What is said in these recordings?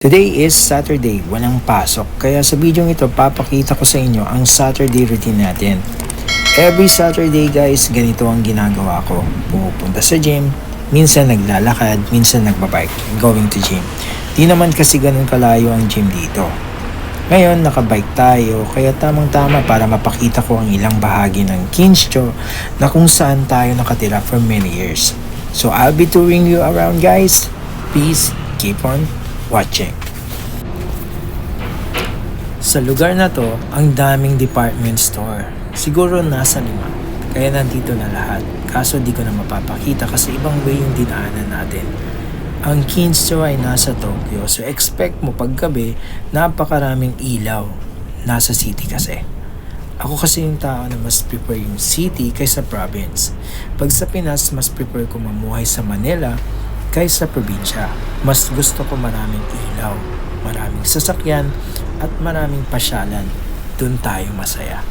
Today is Saturday, walang pasok. Kaya sa video ito, papakita ko sa inyo ang Saturday routine natin. Every Saturday guys, ganito ang ginagawa ko. Pupunta sa gym, minsan naglalakad, minsan nagbabike, going to gym. Di naman kasi ganun kalayo ang gym dito. Ngayon, nakabike tayo, kaya tamang-tama para mapakita ko ang ilang bahagi ng Kincho na kung saan tayo nakatira for many years. So I'll be touring you around guys. Please keep on watching. Sa lugar na to, ang daming department store. Siguro nasa 5. Kaya nandito na lahat. Kaso di ko na mapapakita kasi ibang way yung dinaanan natin. Ang Kincho ay nasa Tokyo. So expect mo paggabi, napakaraming ilaw. Nasa city kasi. Ako kasi yung tao na mas prefer yung city kaysa province. Pag sa Pinas, mas prefer ko mamuhay sa Manila kaysa probinsya. Mas gusto ko maraming ilaw, maraming sasakyan, at maraming pasyalan. Doon tayo masaya.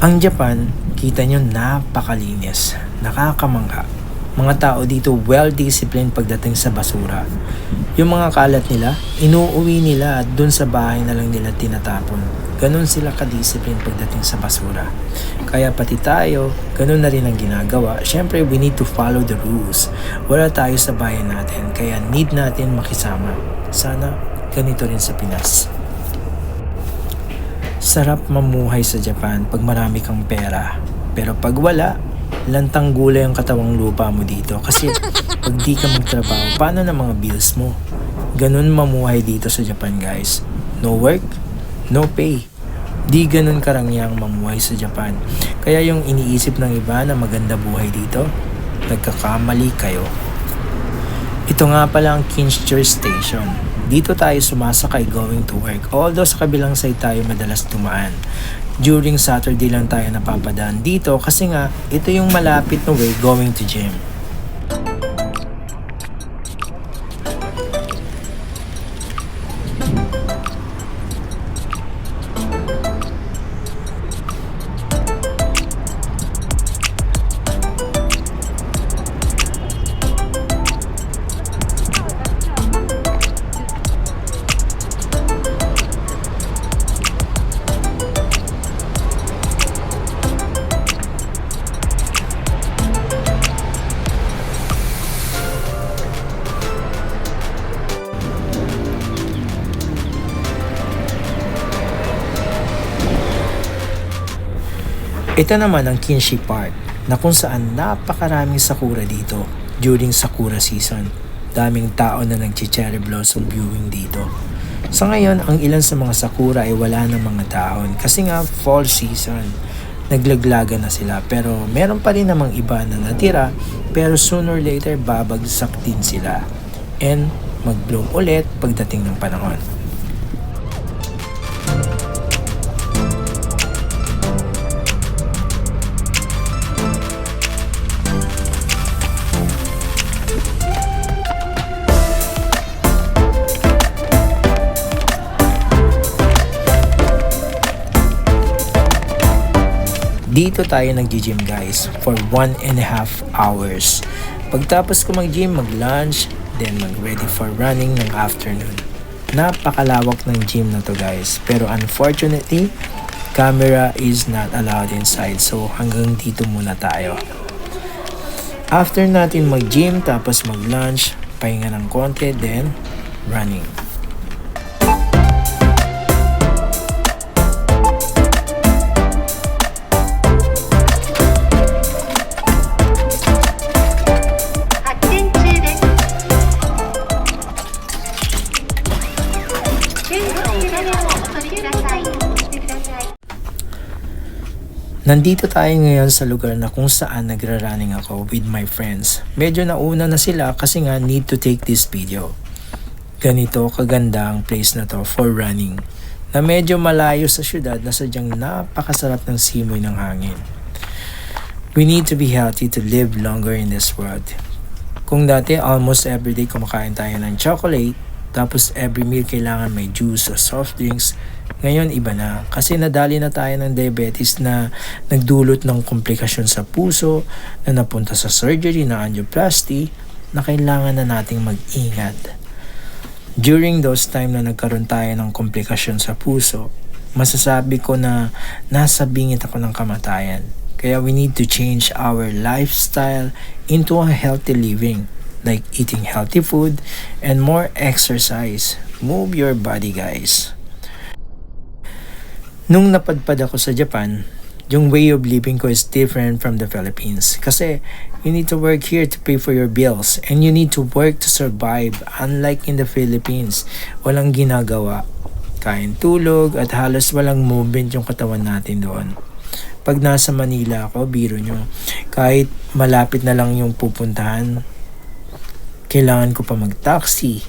Ang Japan, kita nyo napakalinis, nakakamangha. Mga tao dito well-disciplined pagdating sa basura. Yung mga kalat nila, inuuwi nila at doon sa bahay na lang nila tinatapon. Ganon sila ka-discipline pagdating sa basura. Kaya pati tayo, ganon na rin ang ginagawa. Siyempre, we need to follow the rules. Wala tayo sa bayan natin, kaya need natin makisama. Sana ganito rin sa Pinas. Sarap mamuhay sa Japan pag marami kang pera. Pero pag wala, lantang gulay ang katawang lupa mo dito. Kasi pag di ka magtrabaho, paano na mga bills mo? Ganon mamuhay dito sa Japan guys. No work, no pay. Di ganun karangyang mamuhay sa Japan. Kaya yung iniisip ng iba na maganda buhay dito, nagkakamali kayo. Ito nga pala ang Kincho Station. Dito tayo sumasakay going to work. Although sa kabilang side tayo madalas dumaan. During Saturday lang tayo napapadaan dito kasi nga ito yung malapit na way going to gym. Ito naman ang Kinshi Park na kung saan napakaraming sakura dito during sakura season. Daming tao na nag-cherry blossom viewing dito. Sa ngayon, ang ilan sa mga sakura ay wala ng mga dahon kasi nga fall season. Naglaglaga na sila pero meron pa rin namang iba na natira pero sooner or later babagsak din sila and mag-bloom ulit pagdating ng panahon. Dito tayo nag-gym guys for 1.5 hours. Pagtapos ko mag-gym, mag-lunch, then mag-ready for running ng afternoon. Napakalawak ng gym na to guys. Pero unfortunately, camera is not allowed inside. So hanggang dito muna tayo. After natin mag-gym, tapos mag-lunch, pahinga ng konti, then running. Nandito tayo ngayon sa lugar na kung saan nagra-running ako with my friends. Medyo nauna na sila kasi nga need to take this video. Ganito kaganda ang place na to for running. Na medyo malayo sa syudad na sadyang napakasarap ng simoy ng hangin. We need to be healthy to live longer in this world. Kung dati almost everyday kumakain tayo ng chocolate, tapos every meal kailangan may juice o soft drinks. Ngayon iba na kasi nadali na tayo ng diabetes na nagdulot ng komplikasyon sa puso, na napunta sa surgery na angioplasty, na kailangan na nating mag-ingat. During those time na nagkaroon tayo ng komplikasyon sa puso, masasabi ko na nasa bingit ako ng kamatayan. Kaya we need to change our lifestyle into a healthy living, like eating healthy food and more exercise. Move your body, guys. Nung napadpad ako sa Japan, yung way of living ko is different from the Philippines. Kasi you need to work here to pay for your bills and you need to work to survive. Unlike in the Philippines, walang ginagawa. Kain, tulog at halos walang movement yung katawan natin doon. Pag nasa Manila ako, biro nyo, kahit malapit na lang yung pupuntahan, kailangan ko pa mag-taxi.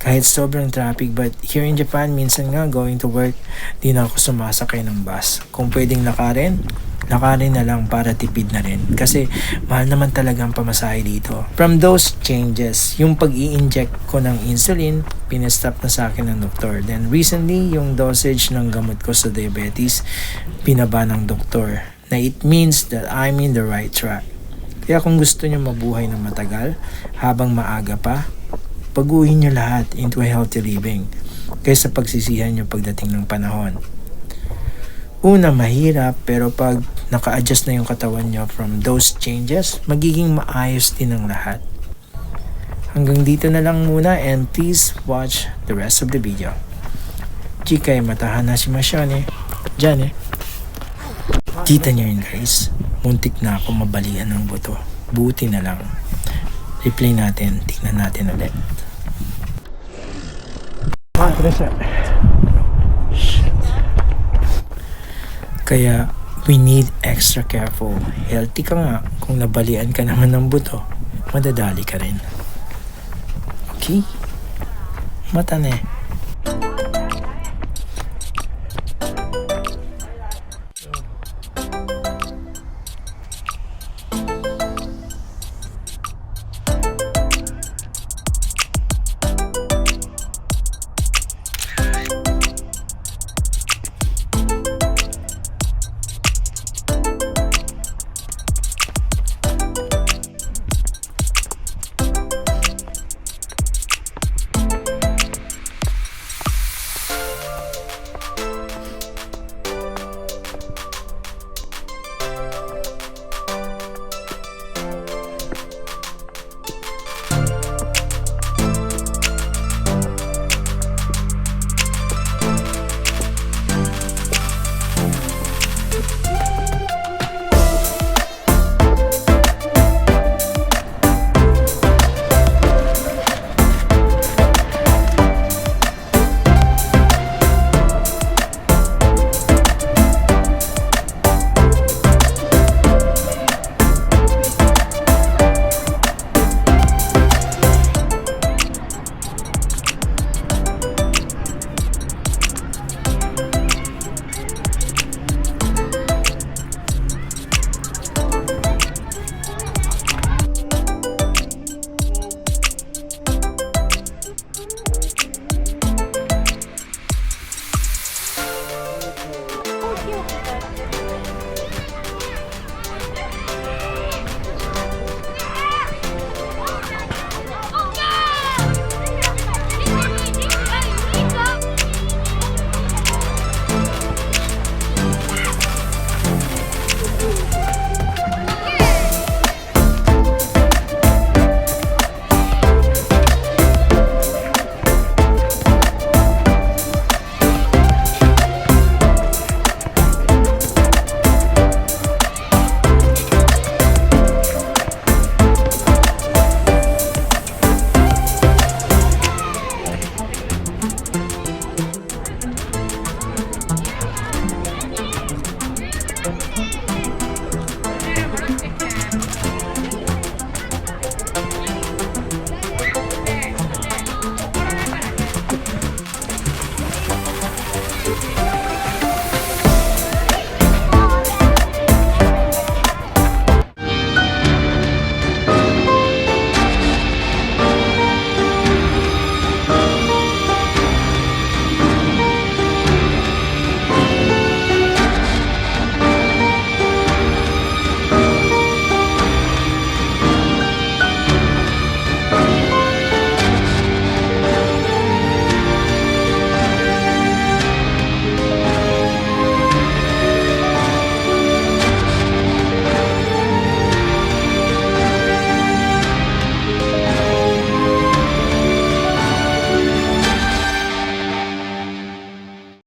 Kahit sobrang traffic, but here in Japan, minsan nga going to work, di na ako sumasakay ng bus. Kung pwedeng lakarin na lang para tipid na rin. Kasi mahal naman talaga ang pamasahe dito. From those changes, yung pag-i-inject ko ng insulin, pinestop na sa akin ng doktor. Then recently, yung dosage ng gamot ko sa diabetes, pinaba ng doktor. Na it means that I'm in the right track. Kaya kung gusto nyo mabuhay ng matagal, habang maaga pa, baguhin nyo lahat into a healthy living kaysa pagsisihan nyo pagdating ng panahon. Una, mahirap, pero pag naka-adjust na yung katawan nyo from those changes, magiging maayos din ang lahat. Hanggang dito na lang muna and please watch the rest of the video. Chikay matahan na si Mashone. Diyan Kita nyo yun, guys. Muntik na ako mabalian ng buto. Buti na lang. Replay natin. Tingnan natin ulit. Kaya we need extra careful. Healthy ka nga. Kung nabalian ka naman ng buto, madadali ka rin. Okay? Mata na